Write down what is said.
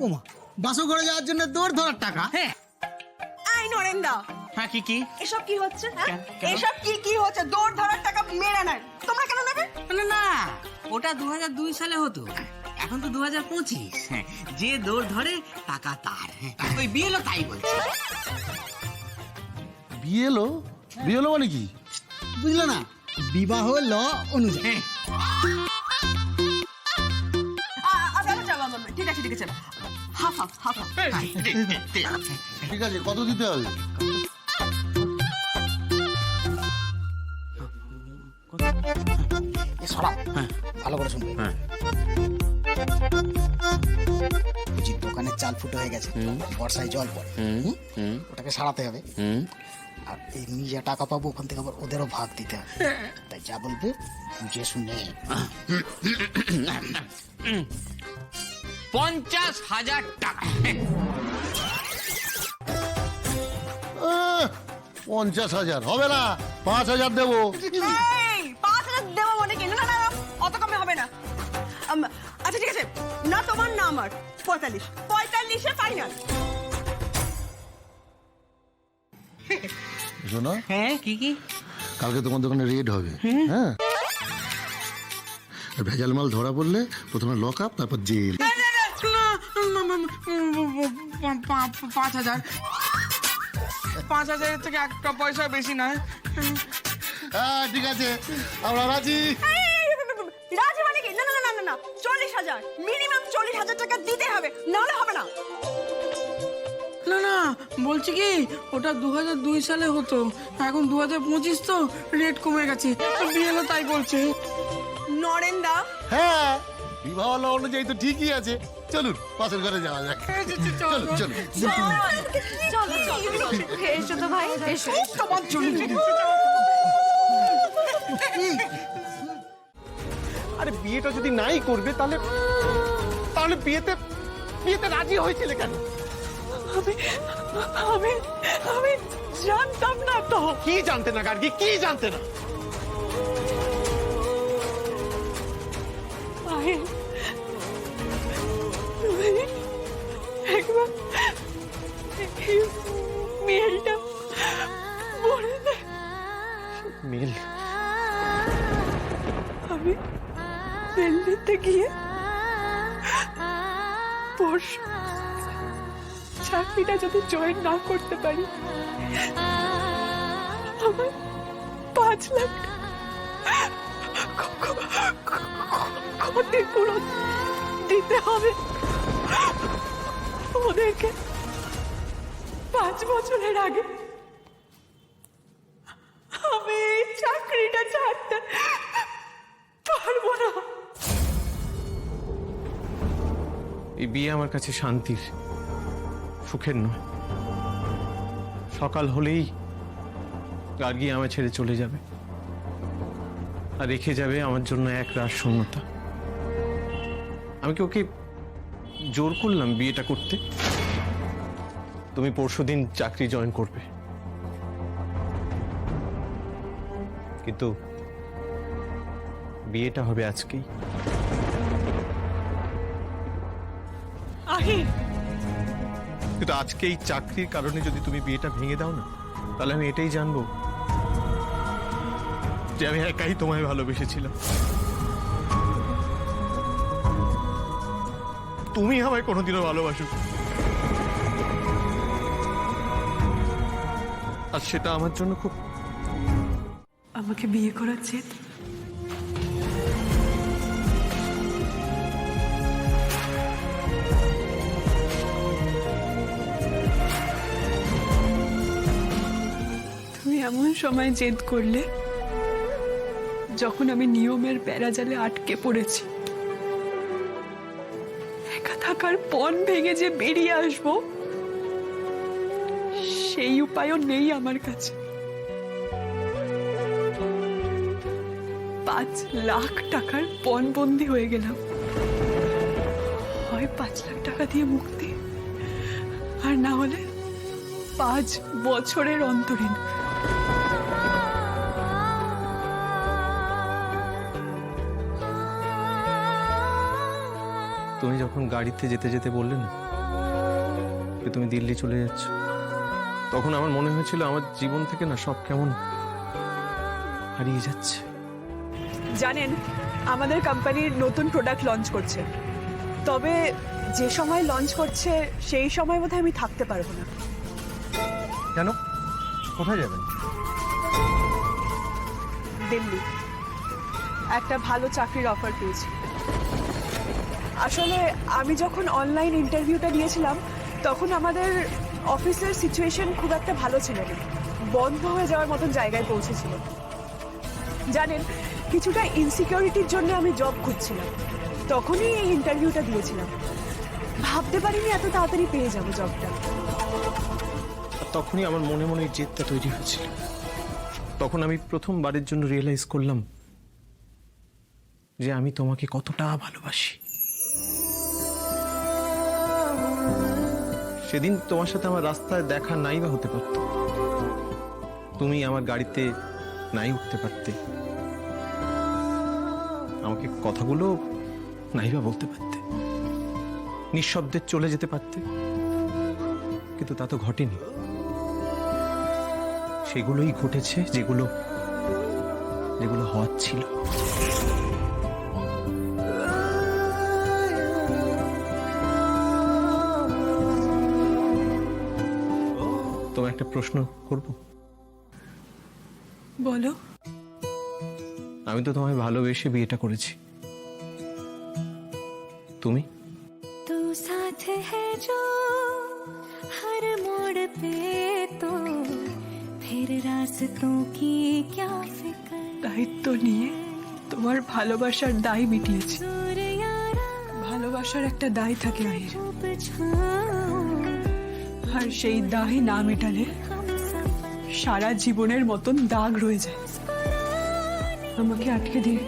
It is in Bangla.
ওমা, বাসো করে যাওয়ার জন্য দৌড় ধরার টাকা? হ্যাঁ। আই নরেন্দা, হ্যাঁ কি কি? এসব কি হচ্ছে? হ্যাঁ? কেন? এসব কি হচ্ছে? দৌড় ধরার টাকা মেরে নেয়, তোমরা কেন নেবে? না না, ওটা 2002 সালে হতো, এখন তো 2025। যে দৌড় ধরে টাকা তার। ওই বিয়েলো তাই বলছে। বিয়েলো? বিয়েলো মানে কি? বুঝলো না? বিবাহ ল অনুযায়ী। হ্যাঁ। আচ্ছা, ঠিক আছে হাফ হাফ হাফ হাফ। ঠিক আছে, কত দিতে হবে? সরাও, ভালো করে শুনবে। বুঝি দোকানের চাল ফুটো হয়ে গেছে, বর্ষায় জল পড়ে, ওটাকে সারাতে হবে। আর এই নিজে টাকা পাবো, ওখান থেকে আবার ওদেরও ভাগ দিতে হবে। তাই যা বলবে বুঝে শুনে। 50,000 টাকা। 50,000 হবে না, 5,000 দেবো। এই 5,000 দেবো মানে কি? না, অত কমে হবে না। আচ্ছা ঠিক আছে, না তোমার না আমার, 45 ফাইনাল। শোনো, হ্যাঁ কি কি? কালকে তোমার দোকানে রেড হবে। হ্যাঁ, আর ভেজাল মাল ধরা পড়লে প্রথমে লক আপ, তারপর জেল। 5,000 থেকে একটা পয়সা বেশি নয়। হ্যাঁ ঠিক আছে, আমরা রাজি। রাজি মানে কি? না, 40,000 মিনিমাম, 40,000 টাকা দিতে হবে, নাহলে হবে না। না না, বলছি কি, ওটা 2002 সালে হতো, এখন 2025 তো, রেট কমে গেছে, বিয়েলো তাই বলছে। নরেন্দা, হ্যাঁ, বিবাহ ল অনুযায়ী তো ঠিকই আছে। চলুন পাশের ঘরে যাওয়া যাক। চলুন চলুন। চলো এসো তো ভাই, এসো। তোমার জন্য আরে বিয়েটা যদি নাই করবে তাহলে তাহলে বিয়েতে রাজি হয়েছিল কেন? আমি জানতাম না তো। কি জানতে না গার্গী, কি জানতে না? একবার মেলটা বলে দে। মিল? আমি মেল দিতে গিয়ে পরশু চাকরিটা যদি জয়েন না করতে পারি, আমার 5 লাখ ক্ষতিপূরণ দিতে হবে ওদেরকে। 5 বছরের আগে আমি এই চাকরিটা ছাড়তে পারবো না। এই বিয়ে আমার কাছে শান্তির, সুখের নয়। সকাল হলেই গার্গী আমায় ছেড়ে চলে যাবে, আর রেখে যাবে আমার জন্য এক রাত শূন্যতা। আমি কি ওকে জোর করলাম বিয়েটা করতে? তুমি পরশুদিন চাকরি জয়েন করবে, কিন্তু বিয়েটা হবে আজকেই। কিন্তু আজকে এই চাকরির কারণে যদি তুমি বিয়েটা ভেঙে দাও না, তাহলে আমি এটাই জানবো যে আমি একাই তোমায় ভালোবেসেছিলাম, তুমি আমায় কোনোদিনও ভালোবাসো। আর সেটা আমার জন্য খুব। আমাকে বিয়ে করার জেদ? তুমি এমন সময় জেদ করলে যখন আমি নিয়মের বেড়াজালে আটকে পড়েছি। একা থাকার পণ ভেঙে যে বেরিয়ে আসবো, সেই উপায়ও নেই আমার কাছে। 5 লাখ টাকার পণবন্দি হয়ে গেলাম। হয় 5 লাখ টাকা দিয়ে মুক্তি, আর না হলে 5 বছরের অন্তরীণ। তুমি যখন গাড়িতে যেতে যেতে বললে না যে তুমি দিল্লি চলে যাচ্ছ, তখন আমার মনে হয়েছিল আমার জীবন থেকে না সব কেমন হারিয়ে যাচ্ছে। জানেন, আমাদের কোম্পানির নতুন প্রোডাক্ট লঞ্চ করছে, তবে যে সময় লঞ্চ করছে সেই সময় বোধহয় আমি থাকতে পারবো না। কেন, কোথায় যাবেন? দিল্লি। একটা ভালো চাকরির অফার পেয়েছি। আসলে আমি যখন অনলাইন ইন্টারভিউটা দিয়েছিলাম তখন আমাদের অফিসের সিচুয়েশন খুব একটা ভালো ছিল না, বন্ধ হয়ে যাওয়ার মতন জায়গায় পৌঁছেছিল। জানেন, কিছুটা ইনসিকিউরিটির জন্য আমি জব খুঁজছিলাম, তখনই এই ইন্টারভিউটা দিয়েছিলাম। ভাবতে পারিনি এত তাড়াতাড়ি পেয়ে যাবো জবটা। আর তখনই আমার মনে মনে এই জেদটা তৈরি হয়েছিল। তখন আমি প্রথমবারের জন্য রিয়েলাইজ করলাম যে আমি তোমাকে কতটা ভালোবাসি। সেদিন তোমার সাথে আমার রাস্তায় দেখা নাই বা হতে পারত, তুমি আমার গাড়িতে নাই উঠতে পারতে, আমাকে কথাগুলো নাই বা বলতে পারতে, নিঃশব্দে চলে যেতে পারতে, কিন্তু তা তো ঘটেনি। সেগুলোই ঘটেছে যেগুলো যেগুলো হওয়ার ছিল। তোমায় একটা প্রশ্ন করব? বলো। আমি তো তোমায় ভালোবেসে বিয়েটা করেছি, তুমি? तू साथ है जो हर मोड़ पे तो फिर रास्तों की क्या फिक्र। দায়িত্ব নিয়ে তোমার ভালোবাসার দায় মিটিয়েছি। दूर यारा ভালোবাসার একটা দায় থাকে আইর, धूप छाँव আর সেই দায় না মেটালে हम सफर সারা জীবনের মতন দাগ রয়ে যায়। আমাকে আটকে দিয়ে